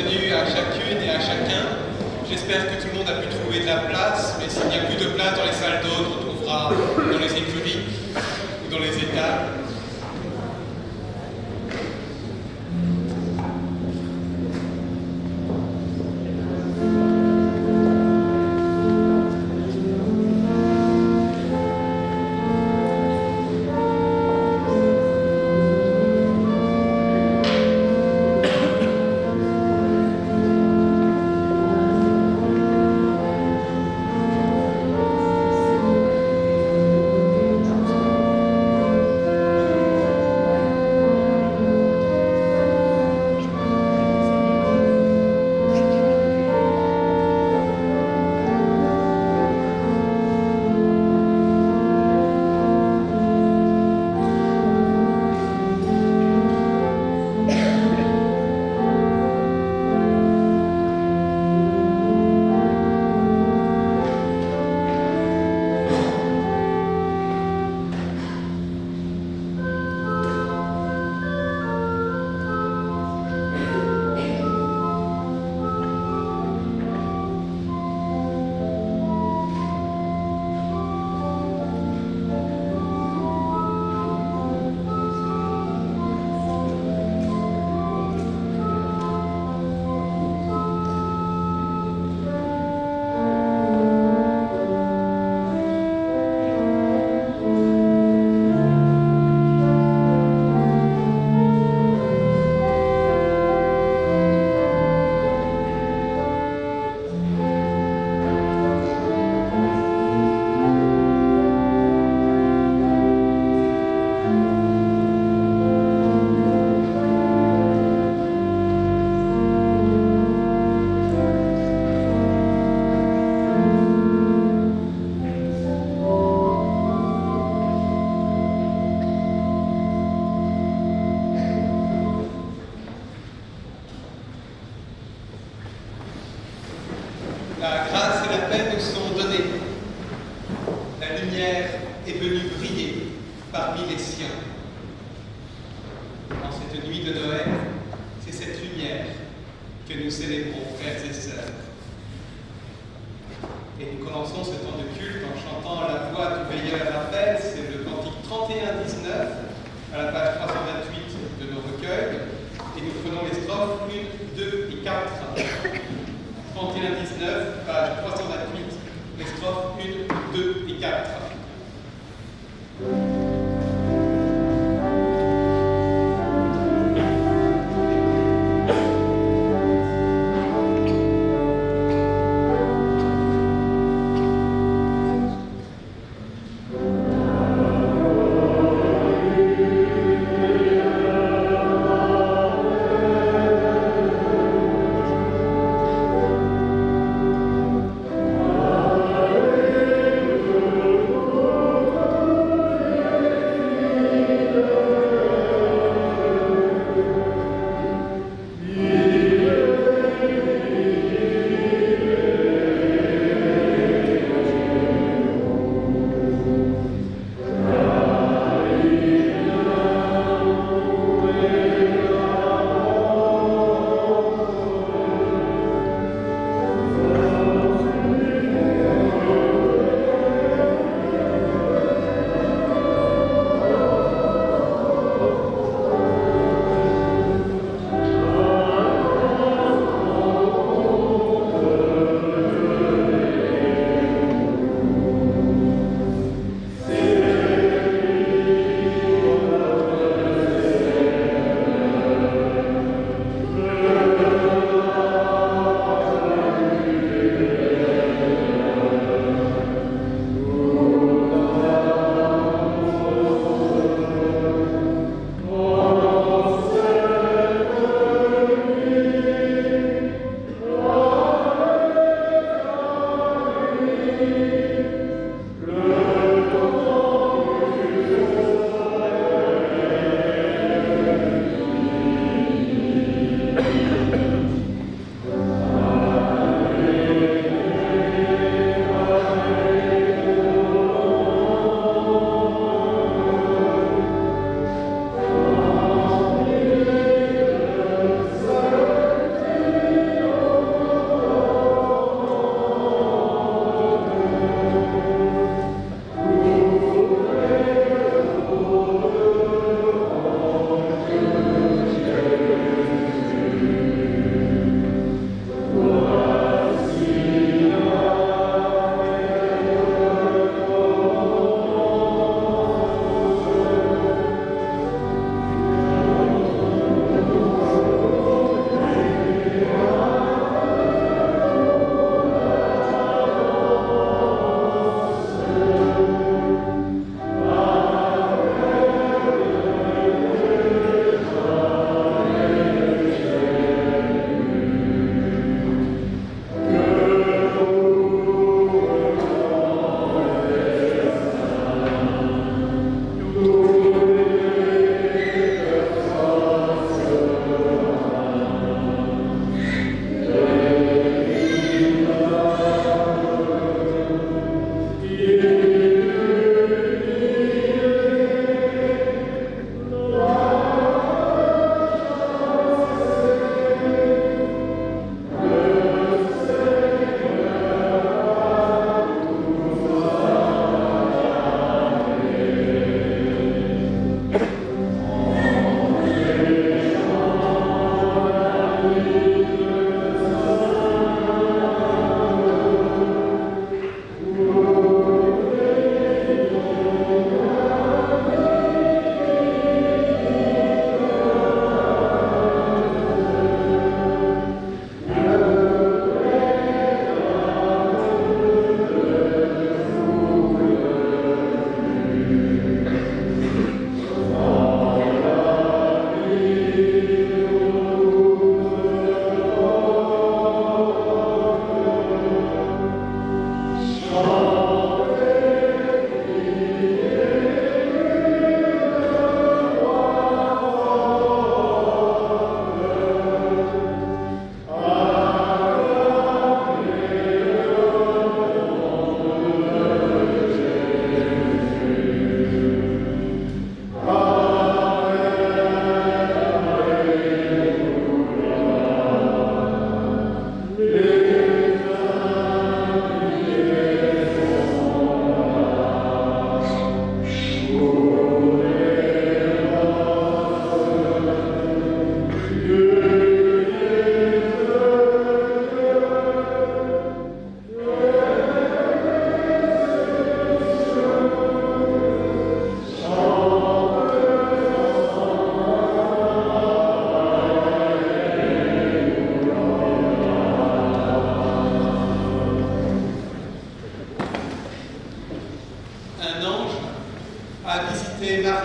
bienvenue à chacune et à chacun. J'espère que tout le monde a pu trouver de la place, mais s'il n'y a plus de place dans les salles d'hôtes, on trouvera dans les écuries ou dans les étables. La grâce et la paix nous sont données. La lumière est venue briller parmi les siens. En cette nuit de Noël, c'est cette lumière que nous célébrons, frères et sœurs. Et nous commençons ce temps de culte en chantant la voix du veilleur rappel, c'est le cantique 31-19, à la page 328 de nos recueils, et nous prenons les strophes 1, 2 et 4. 31-19, page 328, les strophes 1, 2 et 4.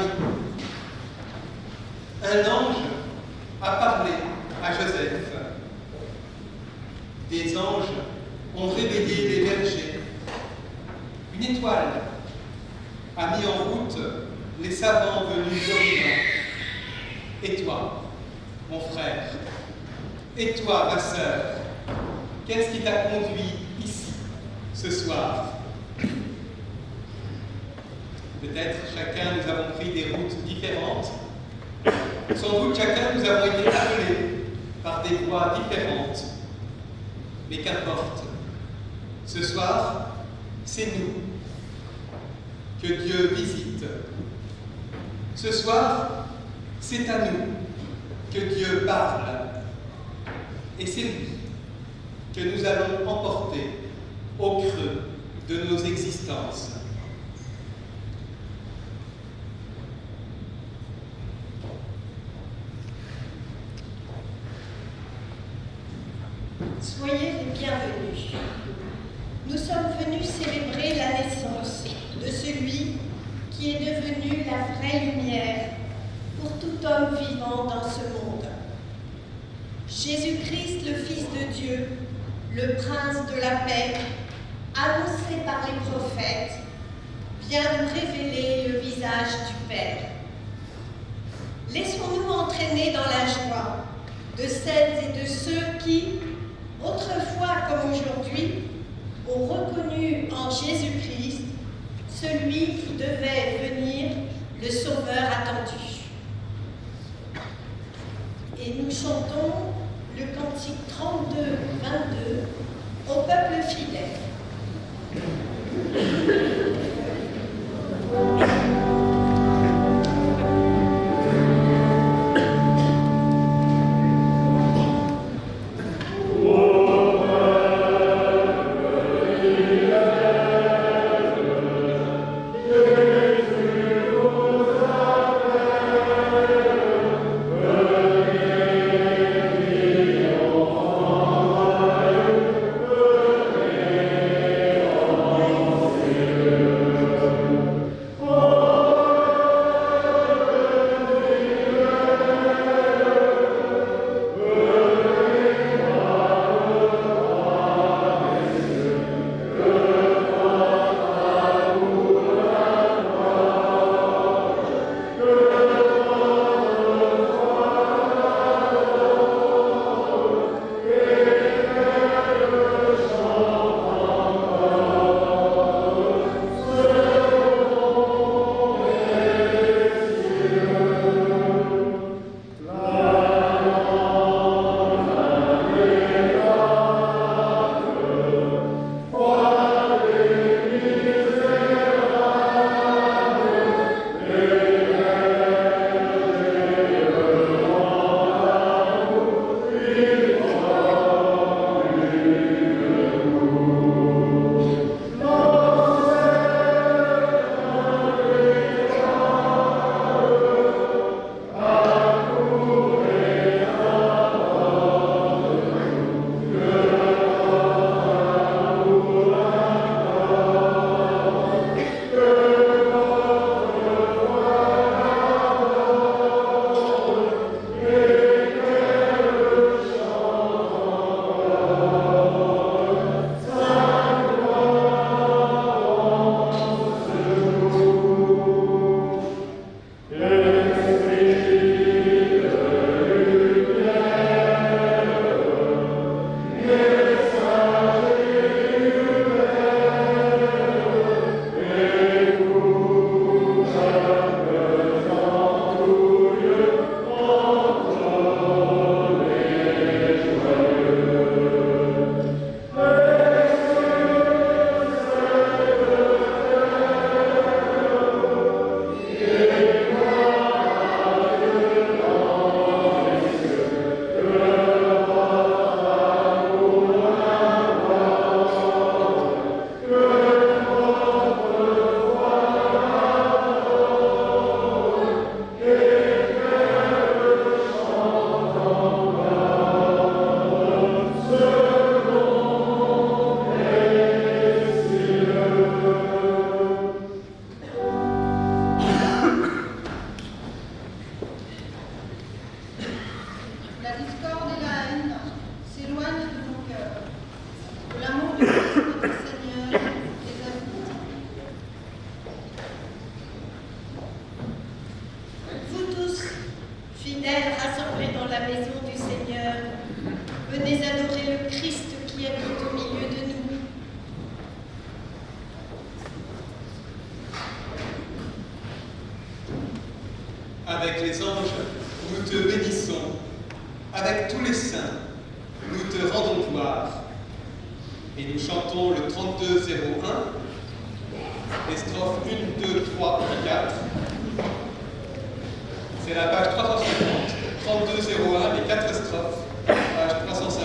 Marie. Un ange a parlé à Joseph. Des anges ont réveillé les bergers. Une étoile a mis en route les savants venus d'Orient. Et toi, mon frère, et toi, ma sœur, qu'est-ce qui t'a conduit ici, ce soir? Peut-être chacun nous avons pris des routes différentes. Sans doute chacun nous avons été appelés par des voies différentes. Mais qu'importe, ce soir, c'est nous que Dieu visite. Ce soir, c'est à nous que Dieu parle. Et c'est lui que nous allons emporter au creux de nos existences. Soyez les bienvenus. Nous sommes venus célébrer la naissance de celui qui est devenu la vraie lumière pour tout homme vivant dans ce monde. Jésus-Christ, le Fils de Dieu, le Prince de la paix, annoncé par les prophètes, vient nous révéler le visage du Père. Laissons-nous entraîner dans la joie de celles et de ceux qui, autrefois comme aujourd'hui, ont reconnu en Jésus-Christ celui qui devait venir, le Sauveur attendu. Et nous chantons le cantique 32-22 au peuple fidèle. avec les anges, nous te bénissons. Avec tous les saints, nous te rendons gloire. Et nous chantons le 3201, les strophes 1, 2, 3 et 4. C'est la page 350. 3201, les 4 strophes, page 350.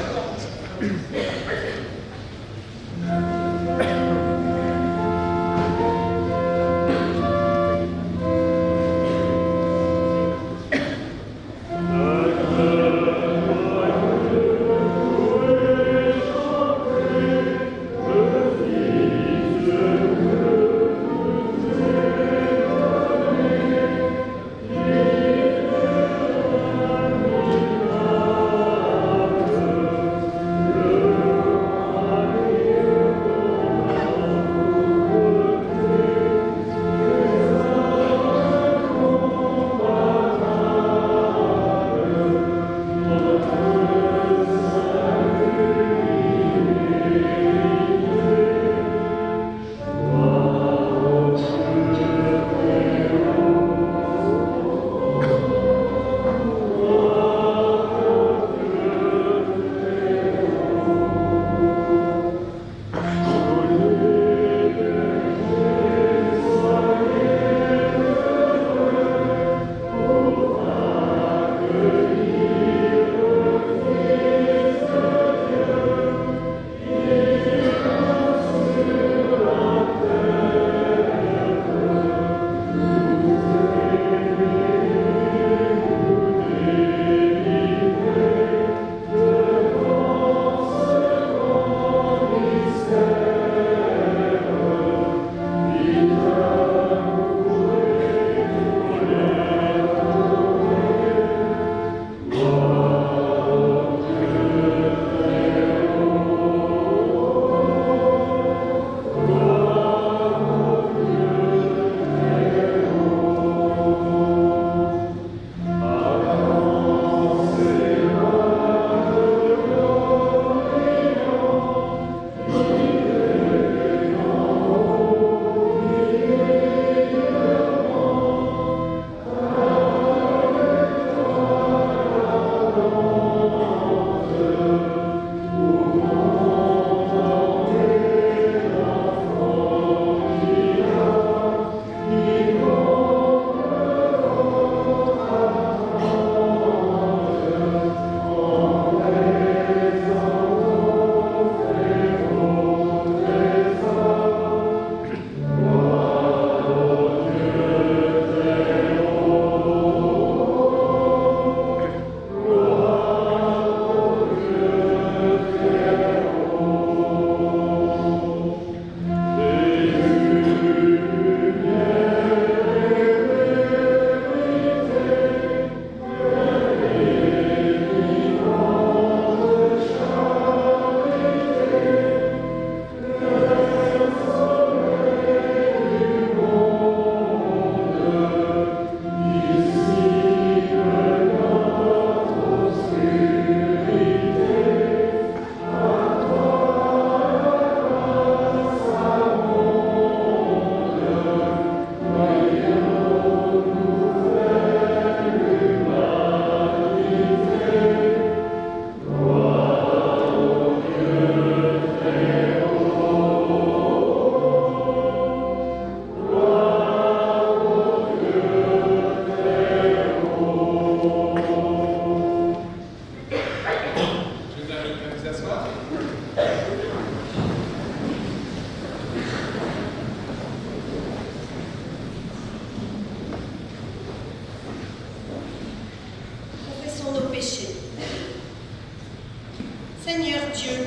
Seigneur Dieu,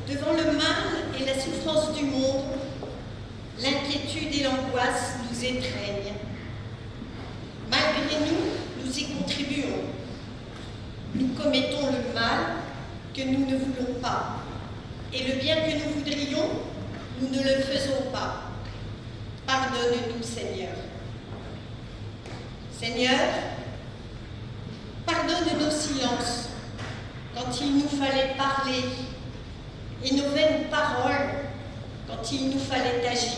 devant le mal et la souffrance du monde, l'inquiétude et l'angoisse nous étreignent. Malgré nous, nous y contribuons. Nous commettons le mal que nous ne voulons pas, et le bien que nous voudrions, nous ne le faisons pas. Pardonne-nous, Seigneur. Seigneur, pardonne nos silences quand il nous fallait parler et nos vaines paroles quand il nous fallait agir.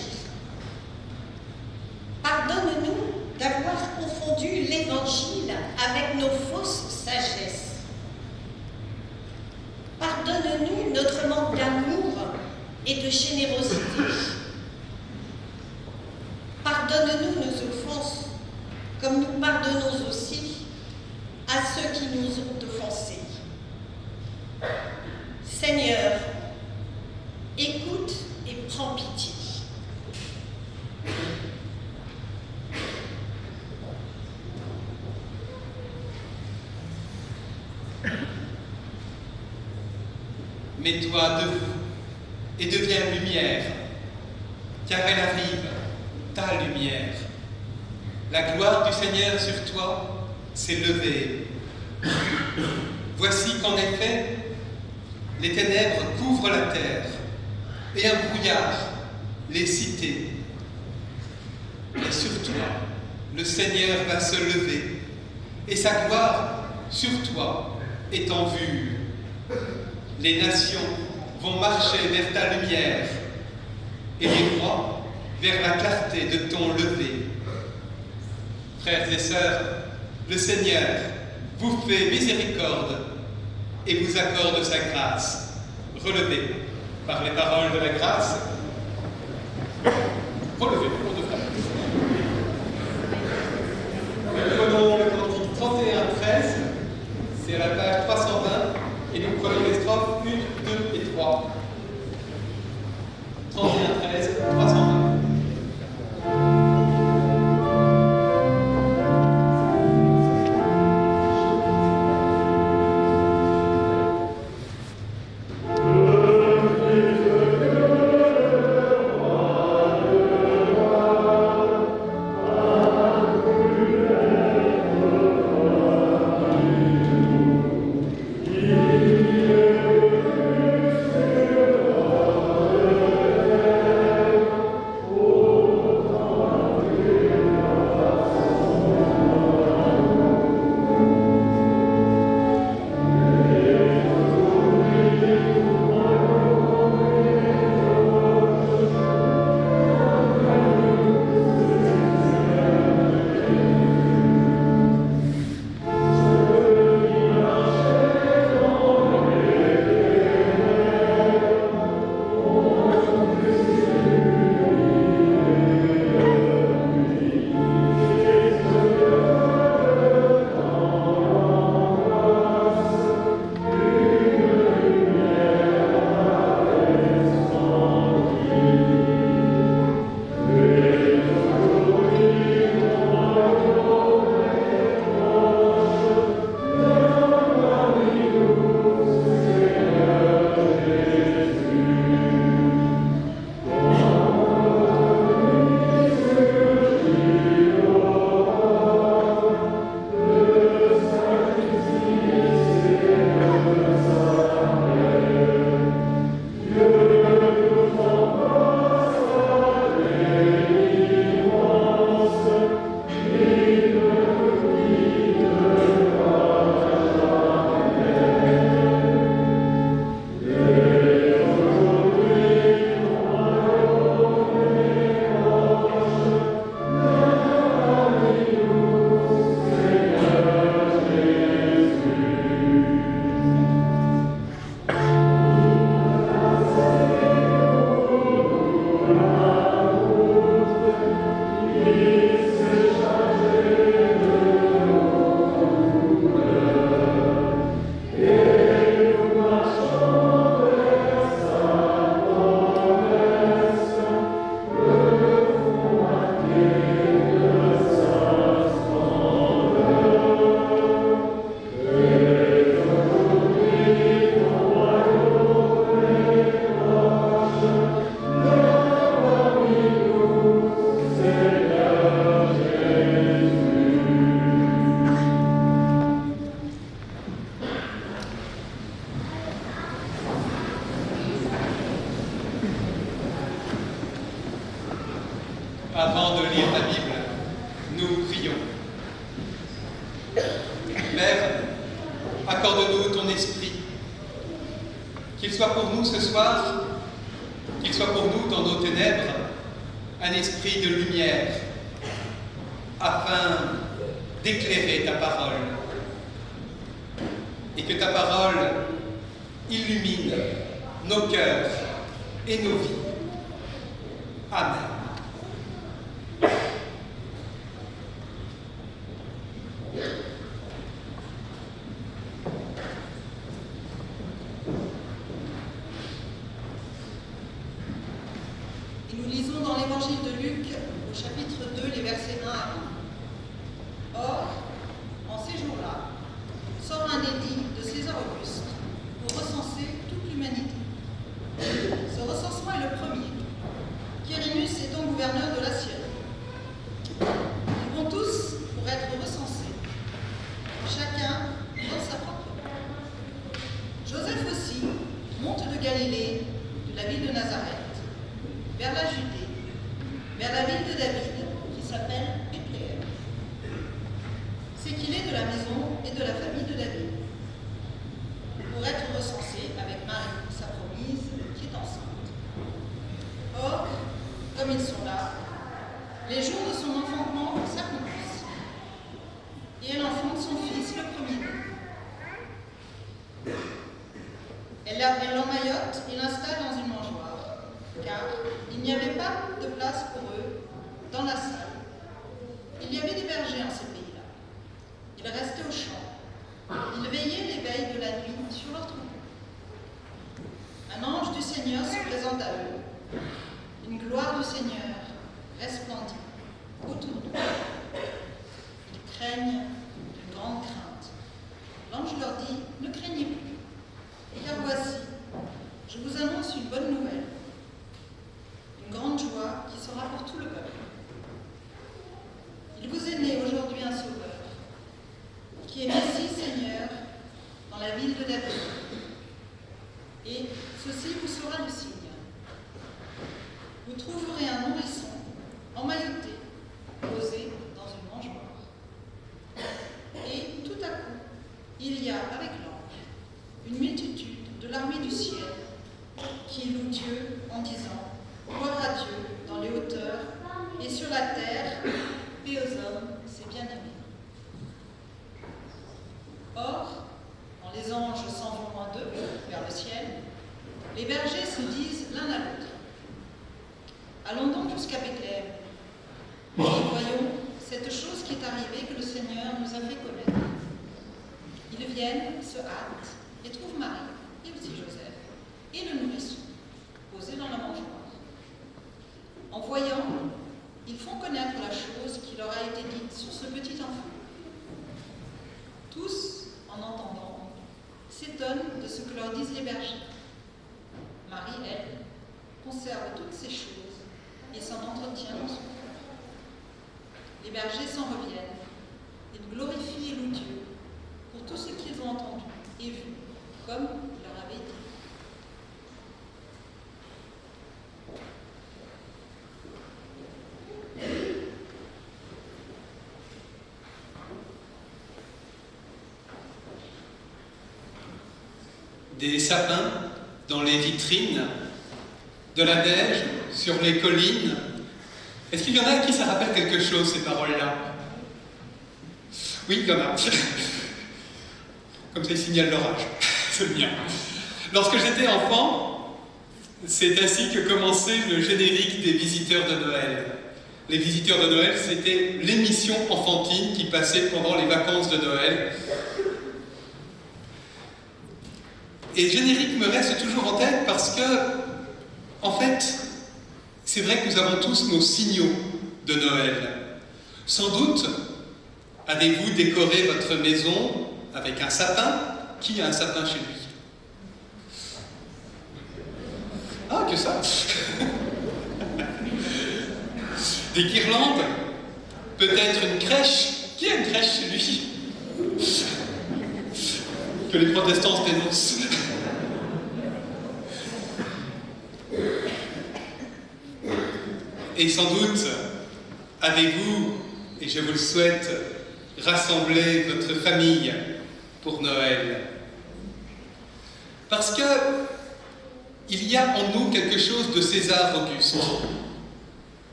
Pardonne-nous d'avoir confondu évangiles avec nos fausses sagesses. Pardonne-nous notre manque d'amour et de générosité. Pardonne-nous nos offenses, comme nous pardonnons aussi à ceux qui nous ont offensés. Seigneur, écoute et prends pitié. Mets-toi debout et deviens lumière, car elle arrive, ta lumière. La gloire du Seigneur sur toi s'est levée. Voici qu'en effet, les ténèbres couvrent la terre et un brouillard les cités. Mais sur toi, le Seigneur va se lever et sa gloire sur toi est en vue. Les nations vont marcher vers ta lumière et les rois vers la clarté de ton lever. Frères et sœurs, le Seigneur vous fait miséricorde et vous accorde sa grâce. Relevez par les paroles de la grâce. Relevez pour de vrai. Nous prenons le cantique 31-13, c'est à la page 320, et nous prenons les strophes 1, 2 et 3. 31-13, 320. Avant de lire la Bible, nous prions. Mère, accorde-nous ton esprit, qu'il soit pour nous ce soir, qu'il soit pour nous dans nos ténèbres, un esprit de lumière, afin d'éclairer ta parole et que ta parole illumine nos cœurs et nos vies. Amen. Et nous lisons dans l'évangile de Luc, au chapitre 2, les versets 1 à 20. Or, en ces jours-là, sort un édit de César Auguste pour recenser toute l'humanité. Ce recensement est le premier. Quirinus étant gouverneur de la Syrie. Ils vont tous pour être recensés, chacun dans sa propre ville. Joseph aussi monte de Galilée, de la ville de Nazareth, vers la Judée, vers la ville de David, qui s'appelle Bethléem. C'est qu'il est de la maison et de la famille de David, pour être recensé avec Marie, sa promise, qui est enceinte. Or, comme ils sont là, les jours de son enfantement s'accomplissent, et elle enfante son fils, le premier-né. Elle l'emmaillote et l'installe dans une mangeoire, car il n'y avait pas de place pour eux dans la salle. Il y avait des bergers en ces pays-là. Ils restaient au champ. Ils veillaient les veilles de la nuit sur leur troupeau. Un ange du Seigneur se présente à eux. Une gloire du Seigneur resplendit autour d'eux. Ils craignent d'une grande crainte. L'ange leur dit, ne craignez plus, car voici, je vous annonce une bonne nouvelle, une grande joie qui sera pour tout le peuple. Il vous est né aujourd'hui un sauveur, qui est Messie Seigneur dans la ville de David. Et ceci vous sera le signe. Vous trouverez un nourrisson emmailloté, posé dans une mangeoire. Et tout à coup, il y a avec l'ange une multitude de l'armée du ciel qui loue Dieu en disant « Gloire à Dieu dans les hauteurs et sur la terre et aux hommes ses bien-aimés. » Or, quand les anges s'en vont loin d'eux, vers le ciel, les bergers se disent l'un à l'autre. Allons donc jusqu'à Bethléem. Et voyons cette chose qui est arrivée que le Seigneur nous a fait connaître. Ils viennent, se hâtent, et trouvent Marie, et aussi Joseph, et le nourrisson, posé dans la mangeoire. En voyant, ils font connaître la chose qui leur a été dite sur ce petit enfant. Tous, en entendant, s'étonnent de ce que leur disent les bergers. Marie, elle, conserve toutes ces choses et s'en entretient dans son cœur. Les bergers s'en reviennent. Ils glorifient et louent Dieu pour tout ce qu'ils ont entendu et vu, comme il leur avait dit. Des sapins dans les vitrines, de la neige sur les collines. Est-ce qu'il y en a à qui ça rappelle quelque chose, ces paroles-là? Oui, il y en a. Comme c'est le signal d'orage. C'est le mien. Lorsque j'étais enfant, c'est ainsi que commençait le générique des Visiteurs de Noël. Les Visiteurs de Noël, c'était l'émission enfantine qui passait pendant les vacances de Noël. Et le générique me reste toujours en tête parce que, en fait, c'est vrai que nous avons tous nos signaux de Noël. Sans doute, avez-vous décoré votre maison avec un sapin? Qui a un sapin chez lui? Ah, que ça! Des guirlandes? Peut-être une crèche? Qui a une crèche chez lui? Que les protestants se dénoncent. Et sans doute, avez-vous, et je vous le souhaite, rassemblé votre famille pour Noël. Parce que il y a en nous quelque chose de César Auguste.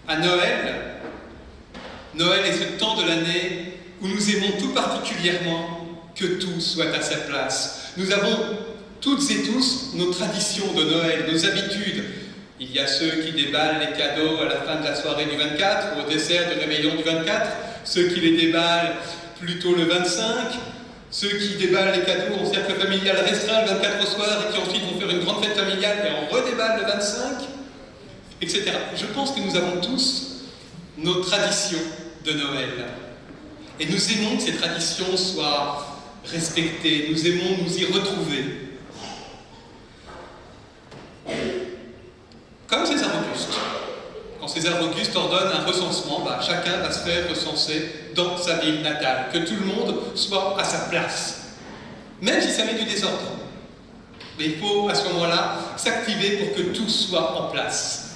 À Noël, Noël est ce temps de l'année où nous aimons tout particulièrement que tout soit à sa place. Nous avons toutes et tous nos traditions de Noël, nos habitudes. Il y a ceux qui déballent les cadeaux à la fin de la soirée du 24 ou au dessert du réveillon du 24, ceux qui les déballent plutôt le 25, ceux qui déballent les cadeaux en cercle familial restreint le 24 au soir et qui ensuite vont faire une grande fête familiale et en redéballent le 25, etc. Je pense que nous avons tous nos traditions de Noël. Et nous aimons que ces traditions soient respectées, nous aimons nous y retrouver. Comme César Auguste. Quand César Auguste ordonne un recensement, chacun va se faire recenser dans sa ville natale, que tout le monde soit à sa place, même si ça met du désordre. Mais il faut à ce moment-là s'activer pour que tout soit en place.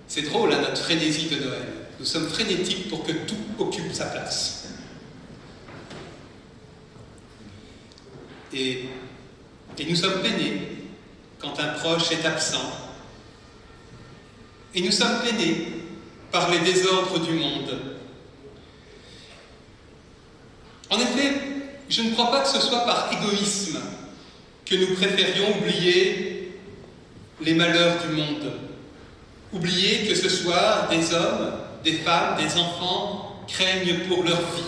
C'est drôle, notre frénésie de Noël. Nous sommes frénétiques pour que tout occupe sa place. Et nous sommes peinés quand un proche est absent. Et nous sommes peinés par les désordres du monde. En effet, je ne crois pas que ce soit par égoïsme que nous préférions oublier les malheurs du monde. Oublier que ce soir, des hommes, des femmes, des enfants craignent pour leur vie.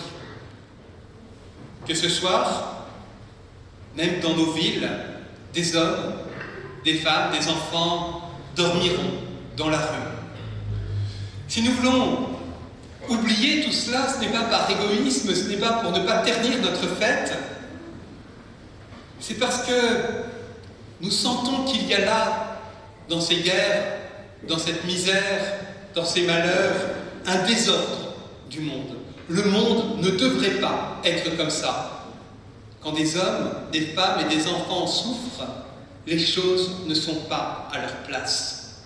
Que ce soir, même dans nos villes, des hommes, des femmes, des enfants dormiront dans la rue. Si nous voulons oublier tout cela, ce n'est pas par égoïsme, ce n'est pas pour ne pas ternir notre fête, c'est parce que nous sentons qu'il y a là, dans ces guerres, dans cette misère, dans ces malheurs, un désordre du monde. Le monde ne devrait pas être comme ça. Quand des hommes, des femmes et des enfants souffrent, les choses ne sont pas à leur place.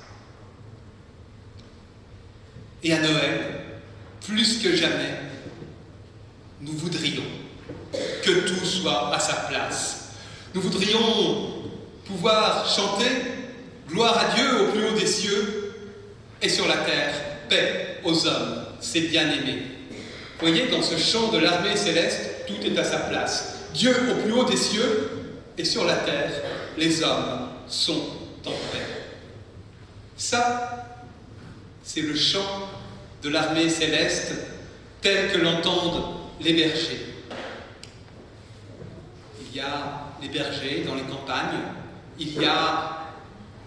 Et à Noël, plus que jamais, nous voudrions que tout soit à sa place. Nous voudrions pouvoir chanter « Gloire à Dieu au plus haut des cieux et sur la terre, paix aux hommes, ses bien-aimés ». Vous voyez, dans ce chant de l'armée céleste, tout est à sa place. Dieu au plus haut des cieux et sur la terre, les hommes sont en paix. Ça, c'est le chant de l'armée céleste tel que l'entendent les bergers. Il y a les bergers dans les campagnes, il y a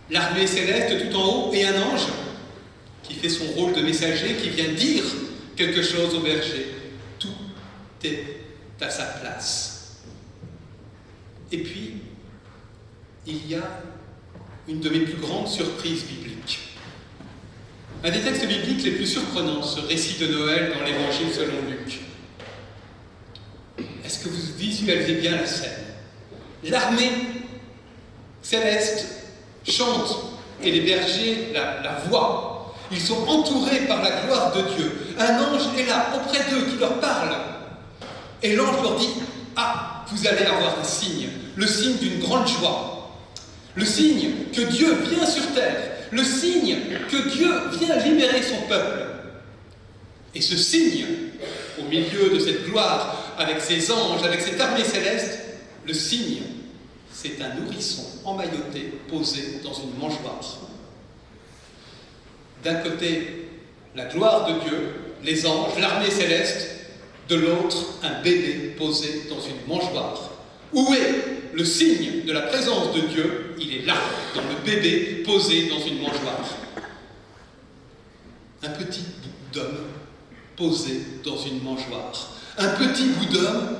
l'armée céleste tout en haut et un ange qui fait son rôle de messager, qui vient dire quelque chose aux bergers. Tout est à sa place. Et puis, il y a une de mes plus grandes surprises bibliques. Un des textes bibliques les plus surprenants, ce récit de Noël dans l'Évangile selon Luc. Est-ce que vous visualisez bien la scène? L'armée céleste chante et les bergers la voient. Ils sont entourés par la gloire de Dieu. Un ange est là, auprès d'eux, qui leur parle. Et l'ange leur dit « Ah, vous allez avoir un signe, le signe d'une grande joie. Le signe que Dieu vient sur terre. Le signe que Dieu vient libérer son peuple. » Et ce signe, au milieu de cette gloire, avec ses anges, avec cette armée céleste, le signe, c'est un nourrisson emmailloté posé dans une mangeoire. D'un côté, la gloire de Dieu, les anges, l'armée céleste, de l'autre, un bébé posé dans une mangeoire. Où est le signe de la présence de Dieu? Il est là, dans le bébé posé dans une mangeoire. Un petit bout d'homme posé dans une mangeoire. Un petit bout d'homme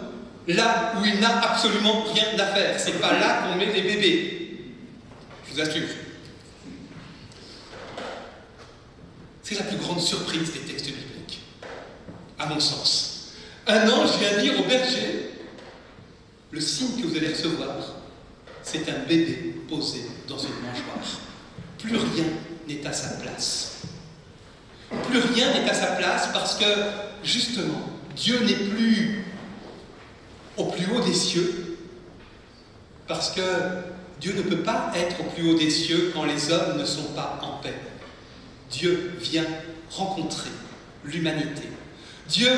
là où il n'a absolument rien à faire. C'est pas là qu'on met les bébés. Je vous assure. C'est la plus grande surprise des textes bibliques, à mon sens. Un ange vient dire au berger: le signe que vous allez recevoir, c'est un bébé posé dans une mangeoire. Plus rien n'est à sa place. Plus rien n'est à sa place parce que, justement, Dieu n'est plus au plus haut des cieux, parce que Dieu ne peut pas être au plus haut des cieux quand les hommes ne sont pas en paix. Dieu vient rencontrer l'humanité. Dieu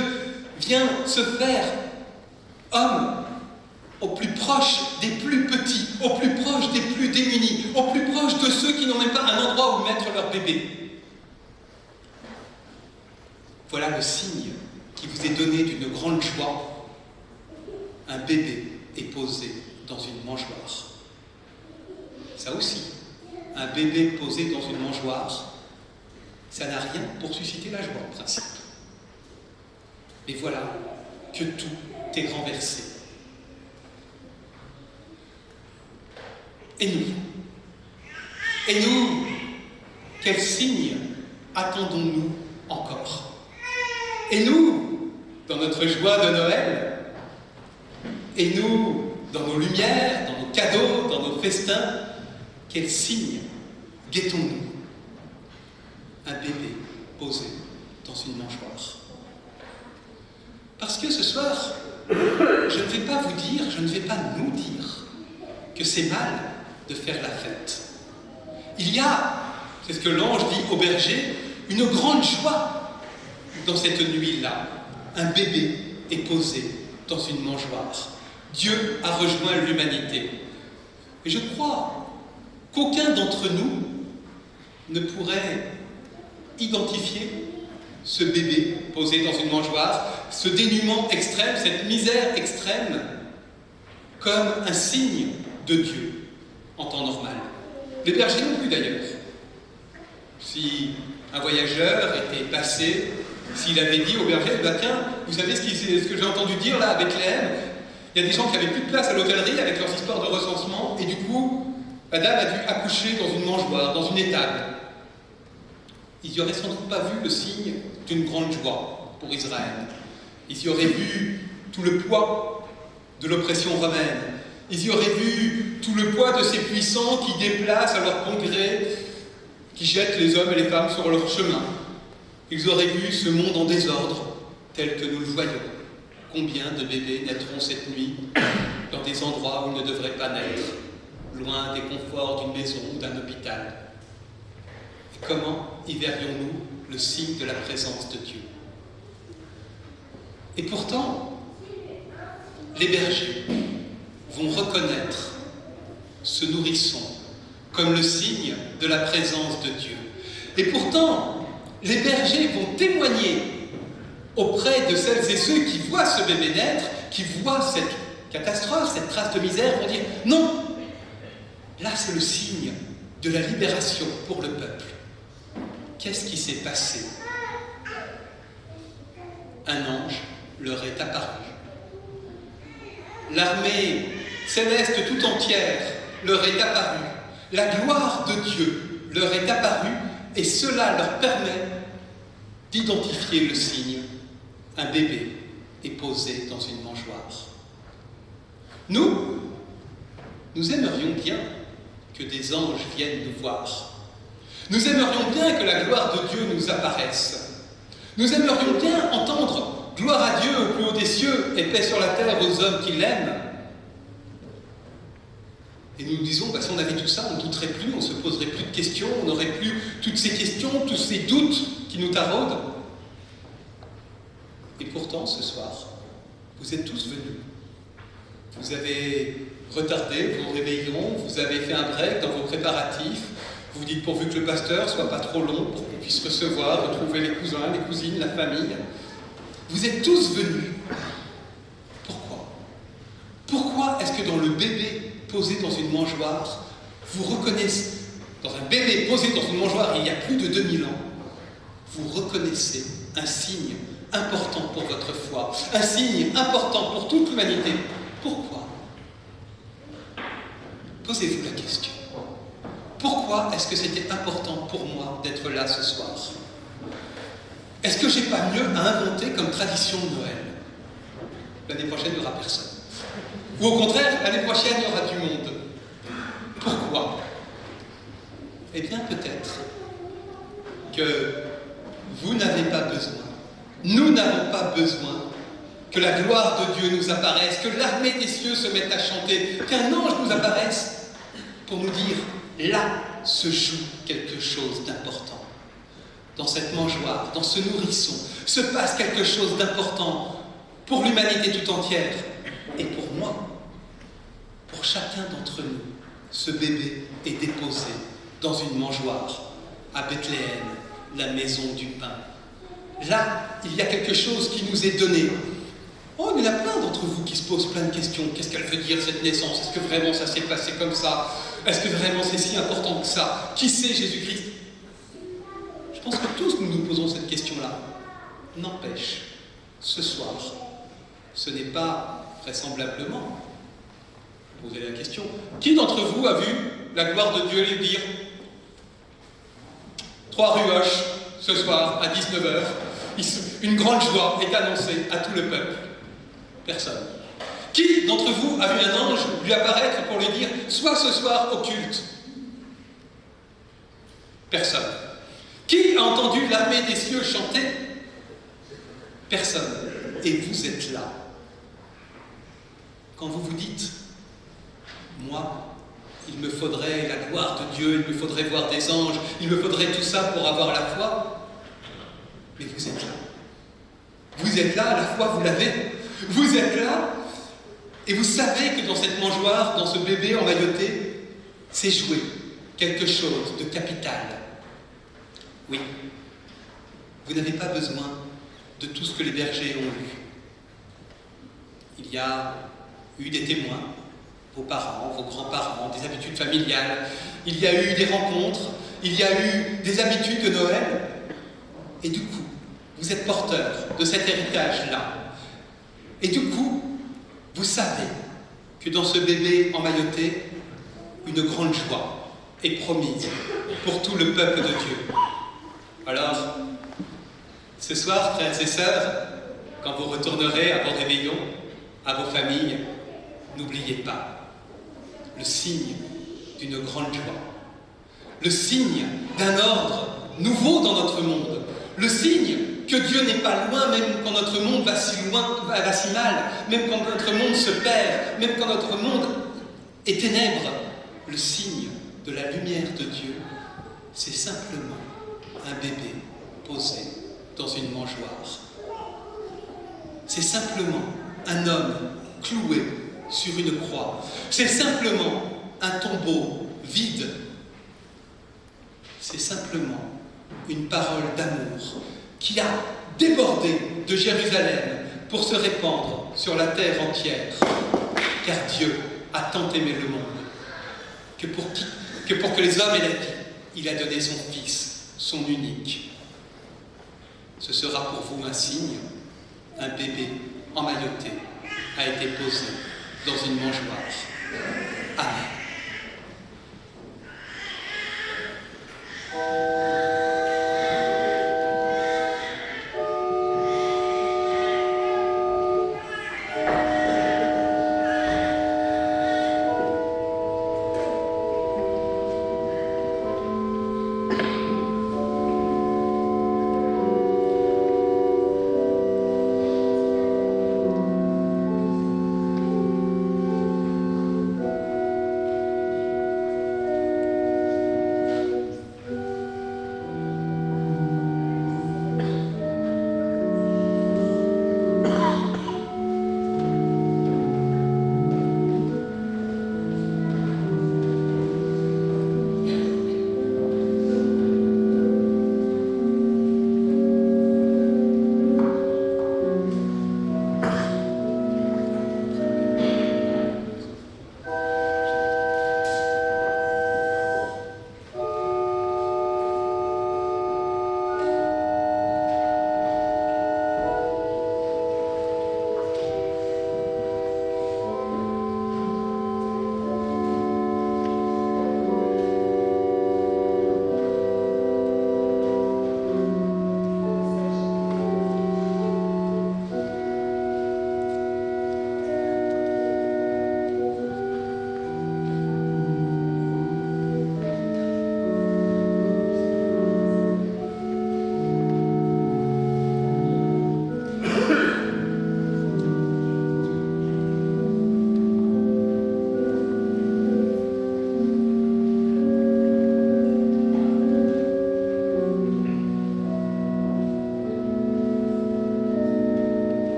vient se faire homme au plus proche des plus petits, au plus proche des plus démunis, au plus proche de ceux qui n'ont même pas un endroit où mettre leur bébé. Voilà le signe qui vous est donné d'une grande joie. Un bébé est posé dans une mangeoire. Ça aussi, un bébé posé dans une mangeoire, ça n'a rien pour susciter la joie en principe. Et voilà que tout est renversé. Et nous, quel signe attendons-nous encore? Et nous, dans notre joie de Noël, et nous, dans nos lumières, dans nos cadeaux, dans nos festins, quel signe guettons-nous? Un bébé posé dans une mangeoire. Parce que ce soir, je ne vais pas vous dire, je ne vais pas nous dire que c'est mal de faire la fête. Il y a, c'est ce que l'ange dit au berger, une grande joie dans cette nuit-là. Un bébé est posé dans une mangeoire. Dieu a rejoint l'humanité. Et je crois qu'aucun d'entre nous ne pourrait identifier ce bébé posé dans une mangeoire, ce dénuement extrême, cette misère extrême, comme un signe de Dieu en temps normal. Les bergers non plus d'ailleurs. Si un voyageur était passé, s'il avait dit au berger, bah tiens, vous savez ce que j'ai entendu dire là avec Bethléem, il y a des gens qui n'avaient plus de place à l'hôtellerie avec leurs histoires de recensement, et du coup, la dame a dû accoucher dans une mangeoire, dans une étable. Ils n'y auraient sans doute pas vu le signe d'une grande joie pour Israël. Ils y auraient vu tout le poids de l'oppression romaine. Ils y auraient vu tout le poids de ces puissants qui déplacent à leur bon gré, qui jettent les hommes et les femmes sur leur chemin. Ils auraient vu ce monde en désordre, tel que nous le voyons. Combien de bébés naîtront cette nuit dans des endroits où ils ne devraient pas naître, loin des conforts d'une maison ou d'un hôpital? Et comment y verrions-nous le signe de la présence de Dieu? Et pourtant, les bergers vont reconnaître ce nourrisson comme le signe de la présence de Dieu. Et pourtant, les bergers vont témoigner auprès de celles et ceux qui voient ce bébé naître, qui voient cette catastrophe, cette trace de misère, vont dire « Non, là c'est le signe de la libération pour le peuple. » Qu'est-ce qui s'est passé? Un ange leur est apparu. L'armée céleste tout entière leur est apparue. La gloire de Dieu leur est apparue et cela leur permet d'identifier le signe. Un bébé est posé dans une mangeoire. Nous aimerions bien que des anges viennent nous voir. Nous aimerions bien que la gloire de Dieu nous apparaisse. Nous aimerions bien entendre « Gloire à Dieu au plus haut des cieux et paix sur la terre aux hommes qui l'aiment ». Et nous nous disons, si on avait tout ça, on ne douterait plus, on ne se poserait plus de questions, on n'aurait plus toutes ces questions, tous ces doutes qui nous taraudent. Et pourtant, ce soir, vous êtes tous venus. Vous avez retardé vos réveillons, vous avez fait un break dans vos préparatifs, vous dites pourvu que le pasteur soit pas trop long pour qu'on puisse recevoir, retrouver les cousins, les cousines, la famille. Vous êtes tous venus. Pourquoi? Pourquoi est-ce que dans le bébé posé dans une mangeoire, vous reconnaissez, dans un bébé posé dans une mangeoire il y a plus de 2000 ans, vous reconnaissez un signe important pour votre foi, un signe important pour toute l'humanité? Pourquoi? Posez-vous la question. Pourquoi est-ce que c'était important pour moi d'être là ce soir? Est-ce que j'ai pas mieux à inventer comme tradition de Noël? L'année prochaine, il n'y aura personne. Ou au contraire, l'année prochaine, il y aura du monde. Pourquoi? Eh bien, peut-être que vous n'avez pas besoin, nous n'avons pas besoin que la gloire de Dieu nous apparaisse, que l'armée des cieux se mette à chanter, qu'un ange nous apparaisse pour nous dire « Là se joue quelque chose d'important. Dans cette mangeoire, dans ce nourrisson, se passe quelque chose d'important. pour l'humanité tout entière et pour moi. Pour chacun d'entre nous, ce bébé est déposé dans une mangeoire à Bethléem, la maison du pain. Là, il y a quelque chose qui nous est donné. Oh, il y en a plein d'entre vous qui se posent plein de questions. Qu'est-ce qu'elle veut dire, cette naissance? Est-ce que vraiment ça s'est passé comme ça? Est-ce que vraiment c'est si important que ça? Qui c'est Jésus-Christ? Je pense que tous nous nous posons cette question-là. N'empêche, ce soir, ce n'est pas vraisemblablement, posez la question, qui d'entre vous a vu la gloire de Dieu lui dire 3 ruoches ce soir à 19h, une grande joie est annoncée à tout le peuple? Personne. Qui d'entre vous a vu un ange lui apparaître pour lui dire « Sois ce soir au culte » ? Personne. Qui a entendu l'armée des cieux chanter? Personne. Et vous êtes là. Quand vous vous dites « Moi, il me faudrait la gloire de Dieu, il me faudrait voir des anges, il me faudrait tout ça pour avoir la foi », mais vous êtes là. Vous êtes là, la foi, vous l'avez. Vous êtes là, et vous savez que dans cette mangeoire, dans ce bébé emmailloté, c'est joué quelque chose de capital. Oui, vous n'avez pas besoin de tout ce que les bergers ont lu. Il y a eu des témoins, vos parents, vos grands-parents, des habitudes familiales, il y a eu des rencontres, il y a eu des habitudes de Noël, et du coup, vous êtes porteur de cet héritage-là. Et du coup, vous savez que dans ce bébé emmailloté, une grande joie est promise pour tout le peuple de Dieu. Alors, ce soir, frères et sœurs, quand vous retournerez à vos réveillons, à vos familles, n'oubliez pas le signe d'une grande joie, le signe d'un ordre nouveau dans notre monde, le signe que Dieu n'est pas loin, même quand notre monde va si loin, va si mal, même quand notre monde se perd, même quand notre monde est ténèbres. Le signe de la lumière de Dieu, c'est simplement un bébé posé dans une mangeoire. C'est simplement un homme cloué sur une croix. C'est simplement un tombeau vide. C'est simplement une parole d'amour qui a débordé de Jérusalem pour se répandre sur la terre entière. Car Dieu a tant aimé le monde que pour que les hommes aient la vie, il a donné son Fils, son unique. Ce sera pour vous un signe, un bébé emmailloté a été posé dans une mangeoire. Amen.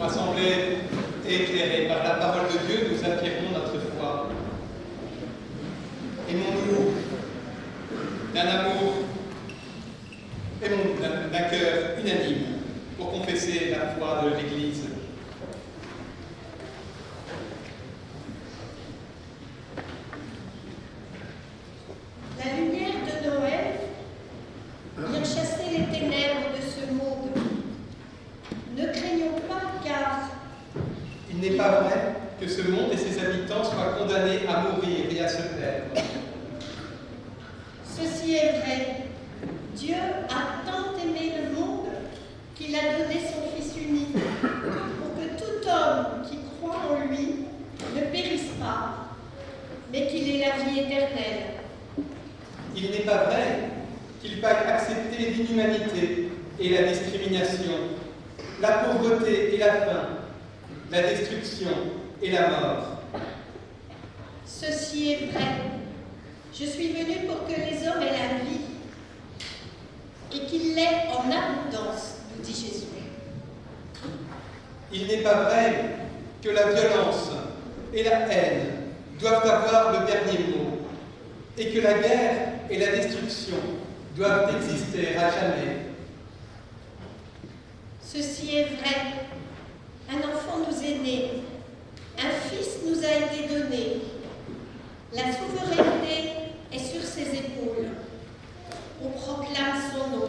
Rassemblés et éclairés par la parole de Dieu, nous affirmons notre foi. Aimons-nous d'un amour, aimons d'un cœur unanime pour confesser la foi de l'Église. La lumière de Noël vient chasser les ténèbres de ce monde. Ne craignons pas, car Il n'est pas vrai que ce monde et ses habitants soient condamnés à mourir et à se perdre. ceci est vrai. Dieu a tant aimé le monde qu'il a donné son Fils unique, pour que tout homme qui croit en lui ne périsse pas, mais qu'il ait la vie éternelle. Il n'est pas vrai qu'il faille accepter l'inhumanité et la discrimination, la pauvreté et la faim, la destruction et la mort. Ceci est vrai. Je suis venu pour que les hommes aient la vie et qu'ils l'aient en abondance, nous dit Jésus. Il n'est pas vrai que la violence et la haine doivent avoir le dernier mot et que la guerre et la destruction doivent exister à jamais. Ceci est vrai. Un enfant nous est né, un fils nous a été donné. La souveraineté est sur ses épaules. On proclame son nom.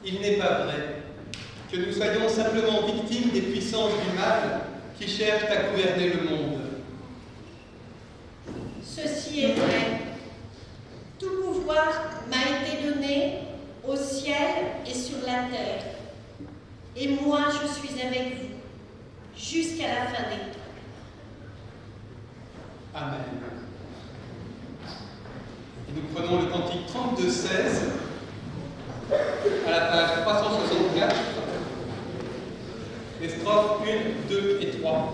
Il n'est pas vrai que nous soyons simplement victimes des puissances du mal qui cherchent à gouverner le monde. Ceci est vrai. Tout pouvoir m'a été donné au ciel et sur la terre. Et moi, je suis avec vous jusqu'à la fin des temps. Amen. Et nous prenons le cantique 32-16 à la page 364, les strophes 1, 2 et 3.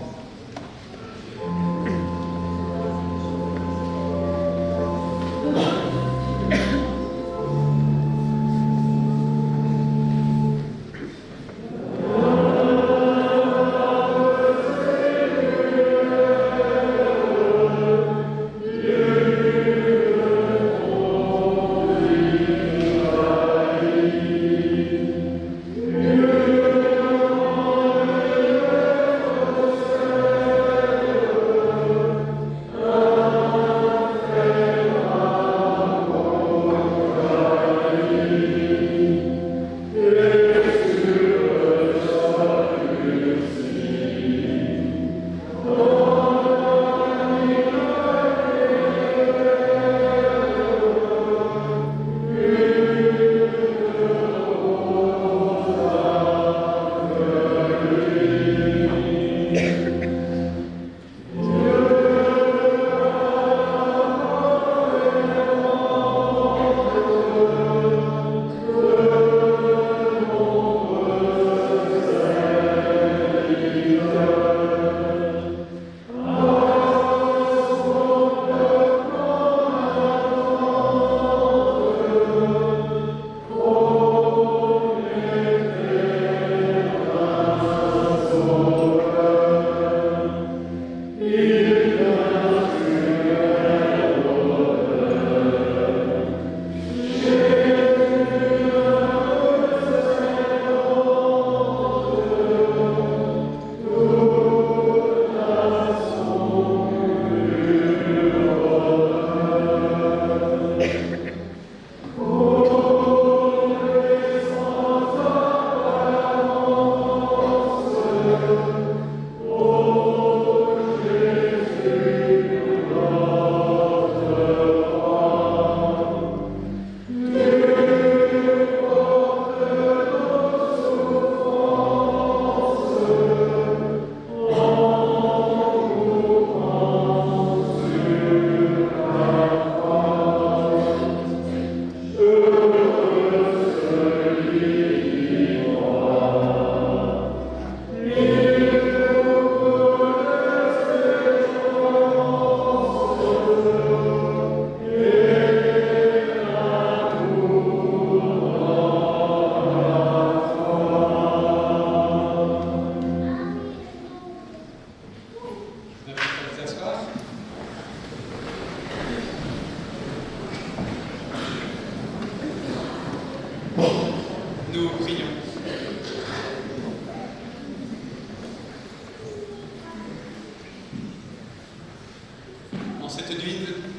Nous prions.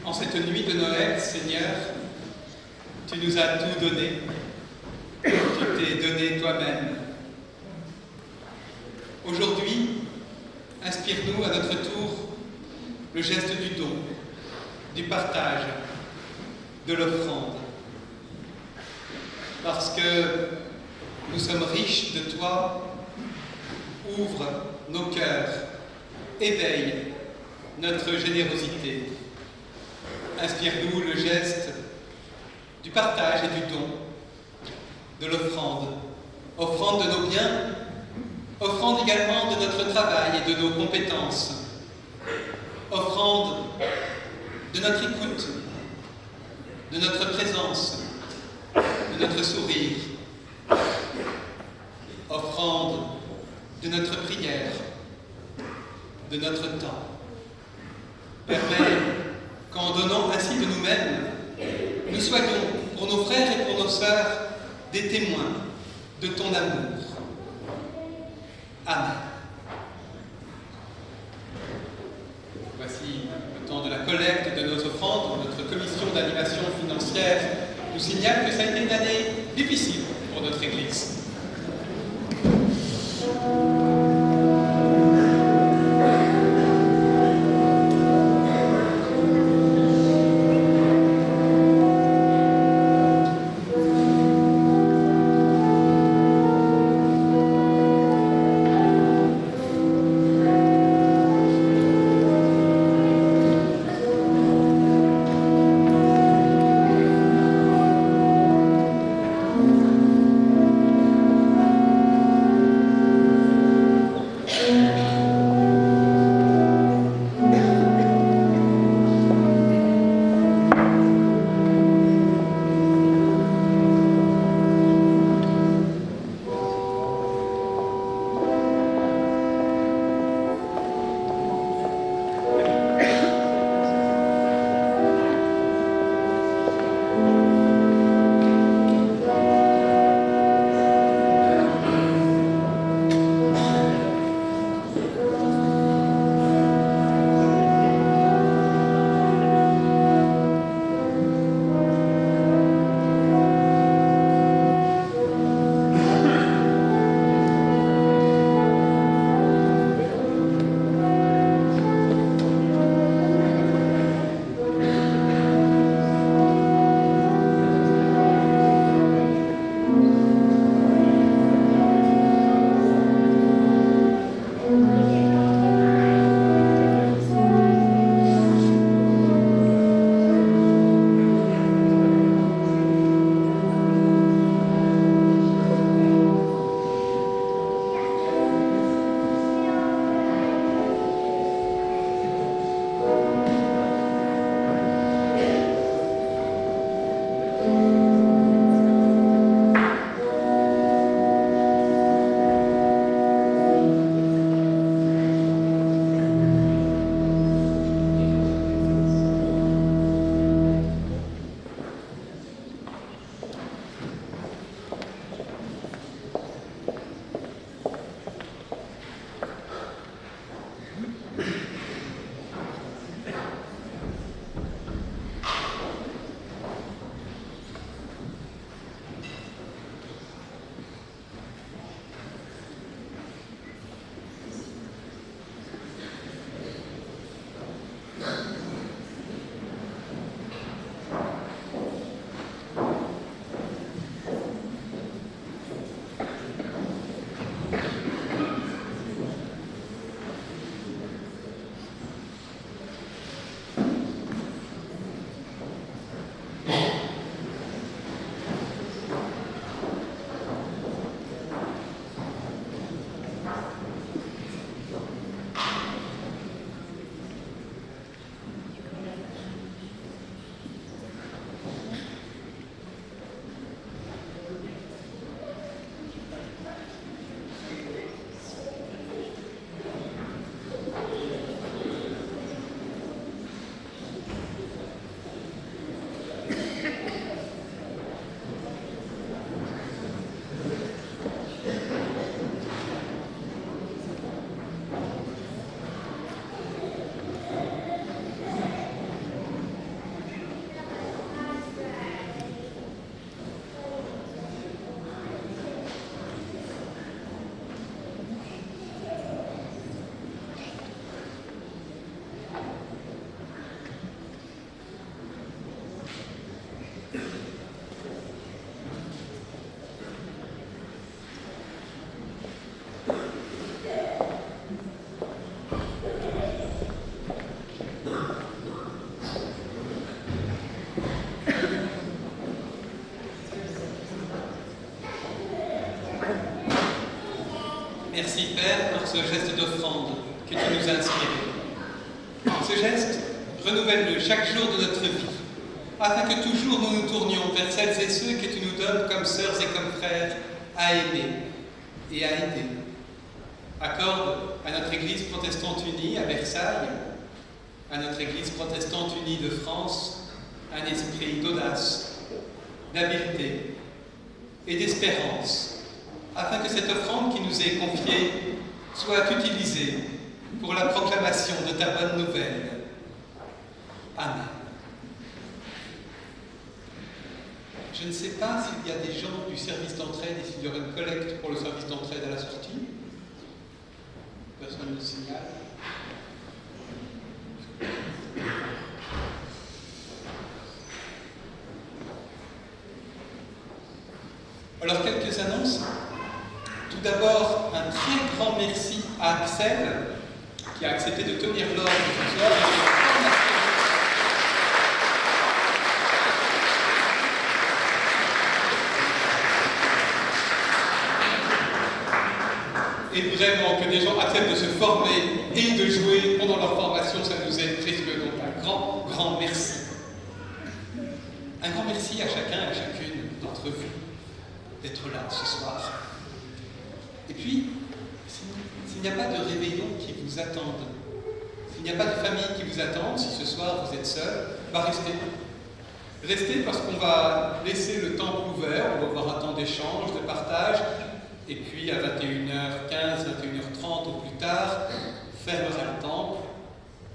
En cette nuit de Noël, Seigneur, tu nous as tout donné. Tu t'es donné toi-même. Aujourd'hui, inspire-nous à notre tour le geste du don, du partage, de l'offrande. Parce que nous sommes riches de toi, ouvre nos cœurs, éveille notre générosité. Inspire-nous le geste du partage et du don, de l'offrande, offrande de nos biens, offrande également de notre travail et de nos compétences, offrande de notre écoute, de notre présence, de notre sourire, offrande de notre prière, de notre temps. Permets qu'en donnant ainsi de nous-mêmes, nous soyons, pour nos frères et pour nos sœurs, des témoins de ton amour. Amen. Voici le temps de la collecte de nos offrandes. Notre commission d'animation financière nous signale que ça a été une année difficile pour notre Église. Merci Père pour ce geste d'offrande que tu nous as inspiré. Ce geste, renouvelle-le chaque jour de notre vie, afin que toujours nous nous tournions vers celles et ceux que tu nous donnes comme sœurs et comme frères à aimer et à aider. Accorde à notre Église protestante unie à Versailles, à notre Église protestante unie de France, un esprit d'audace, d'habileté et d'espérance, afin que cette offrande qui nous est confiée soit utilisée pour la proclamation de ta bonne nouvelle. Amen. Je ne sais pas s'il y a des gens du service d'entraide et s'il y aurait une collecte pour le service d'entraide à la sortie. Personne ne le signale. Alors, quelques annonces. Tout d'abord, un très grand merci à Axel, qui a accepté de tenir l'ordre ce soir. Et vraiment, que des gens acceptent de se former et de jouer pendant leur formation, ça nous est précieux. Donc, un grand, grand merci. Un grand merci à chacun et à chacune d'entre vous d'être là ce soir. Et puis, s'il n'y a pas de réveillon qui vous attende, s'il n'y a pas de famille qui vous attende, si ce soir vous êtes seul, restez. Restez parce qu'on va laisser le temple ouvert, on va avoir un temps d'échange, de partage, et puis à 21h15, 21h30 au plus tard, fermera le temple.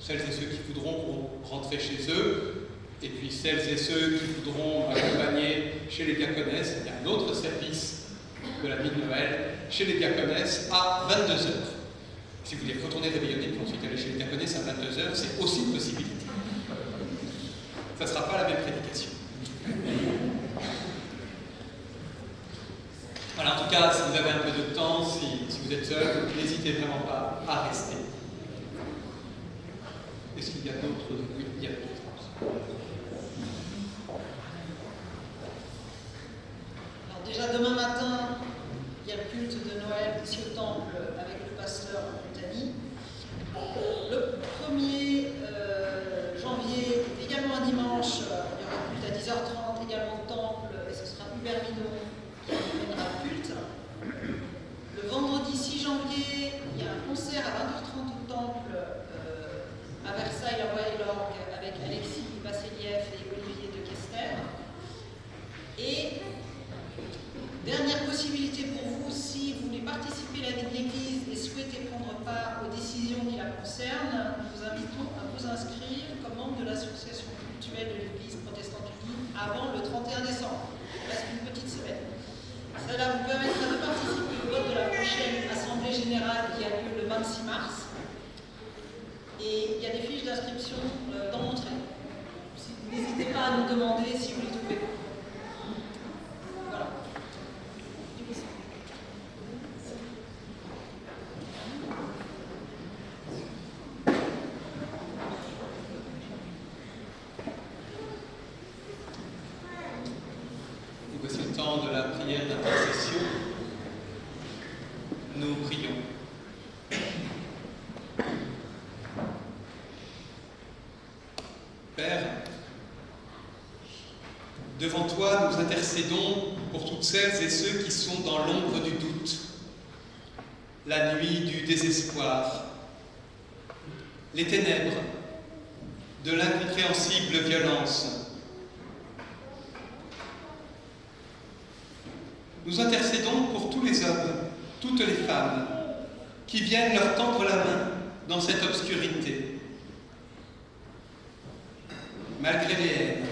Celles et ceux qui voudront vont rentrer chez eux, et puis celles et ceux qui voudront accompagner chez les diaconesses, il y a un autre service de la vie de Noël chez les diaconesses à 22h. Si vous voulez retourner réveillonner puis ensuite aller chez les diaconesses à 22h, c'est aussi une possibilité. Ça ne sera pas la même prédication. Voilà, en tout cas, si vous avez un peu de temps, si vous êtes seul, n'hésitez vraiment pas à rester. Est-ce qu'il y a d'autres? Oui, il y a d'autres. Alors déjà demain matin, il y a le culte de Noël ici au temple avec le pasteur Montani. Le 1er janvier, également un dimanche, il y aura un culte à 10h30 également au temple et ce sera Hubert Minot qui mènera le culte. Le vendredi 6 janvier, il y a un concert à 20h30 au temple à Versailles, la Voix et l'Orgue avec Alexis Vassiliev et Olivier de Kester. Et dernière possibilité pour vous, si vous voulez participer à la vie de l'Église et souhaitez prendre part aux décisions qui la concernent, nous vous invitons à vous inscrire comme membre de l'association cultuelle de l'Église protestante unie avant le 31 décembre. Il reste une petite semaine. Cela vous permettra de participer au vote de la prochaine Assemblée Générale qui a lieu le 26 mars. Et il y a des fiches d'inscription dans l'entrée. N'hésitez pas à nous demander si vous les trouvez. Voilà. Et voici le temps de la prière d'intercession. Nous prions. Père, devant toi, nous intercédons pour toutes celles et ceux qui sont dans l'ombre du doute, la nuit du désespoir, les ténèbres de l'incompréhensible violence. Nous intercédons pour tous les hommes, toutes les femmes, qui viennent leur tendre la main dans cette obscurité. Malgré les haines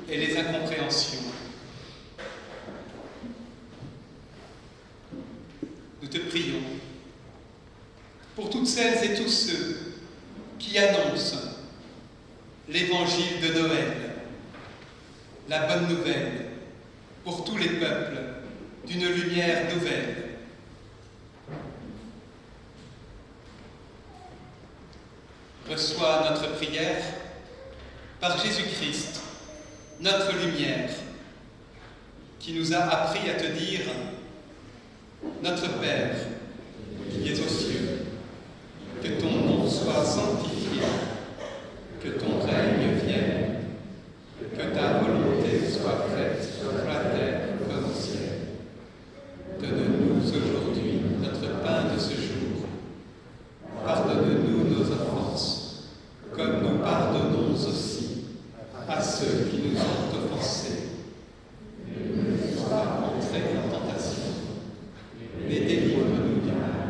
et les incompréhensions. Nous te prions pour toutes celles et tous ceux qui annoncent l'évangile de Noël, la bonne nouvelle pour tous les peuples d'une lumière nouvelle. Reçois notre prière par Jésus-Christ, notre lumière, qui nous a appris à te dire « Notre Père, qui es aux cieux, que ton nom soit sanctifié, que ton règne vienne, que ta volonté soit faite sur la terre comme au ciel. Donne-nous aujourd'hui notre pain de ce jour. Pardonne-nous nos offenses, comme nous pardonnons aussi à ceux qui nous ont offensés. Ne nous pas entrer en tentation, mais délivre-nous du mal,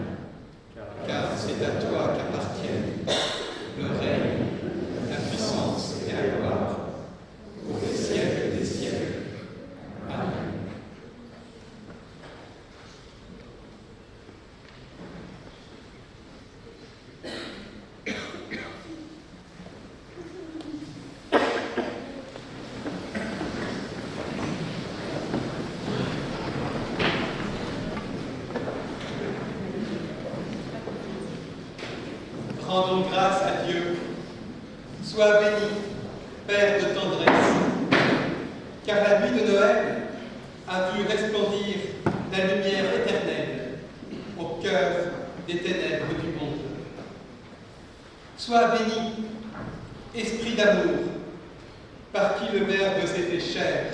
Rendons grâce à Dieu. Sois béni, Père de tendresse, car la nuit de Noël a vu resplendir la lumière éternelle au cœur des ténèbres du monde. Sois béni, Esprit d'amour, par qui le Verbe s'est fait chair.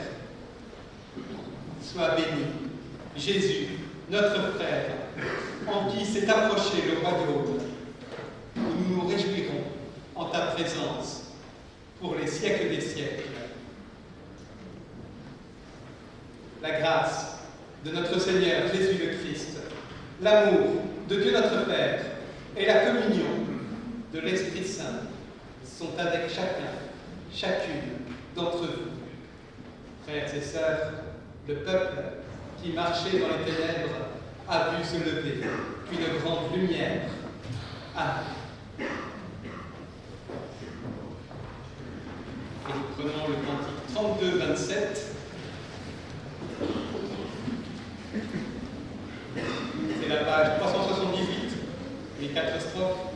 Sois béni, Jésus, notre frère, en qui s'est approché le royaume, où nous nous réjouirons en ta présence pour les siècles des siècles. La grâce de notre Seigneur Jésus le Christ, l'amour de Dieu notre Père et la communion de l'Esprit Saint sont avec chacune d'entre vous. Frères et sœurs, le peuple qui marchait dans les ténèbres a vu se lever une grande lumière. Amen. Et nous prenons le cantique 32-27. C'est la page 378, les 4 strophes.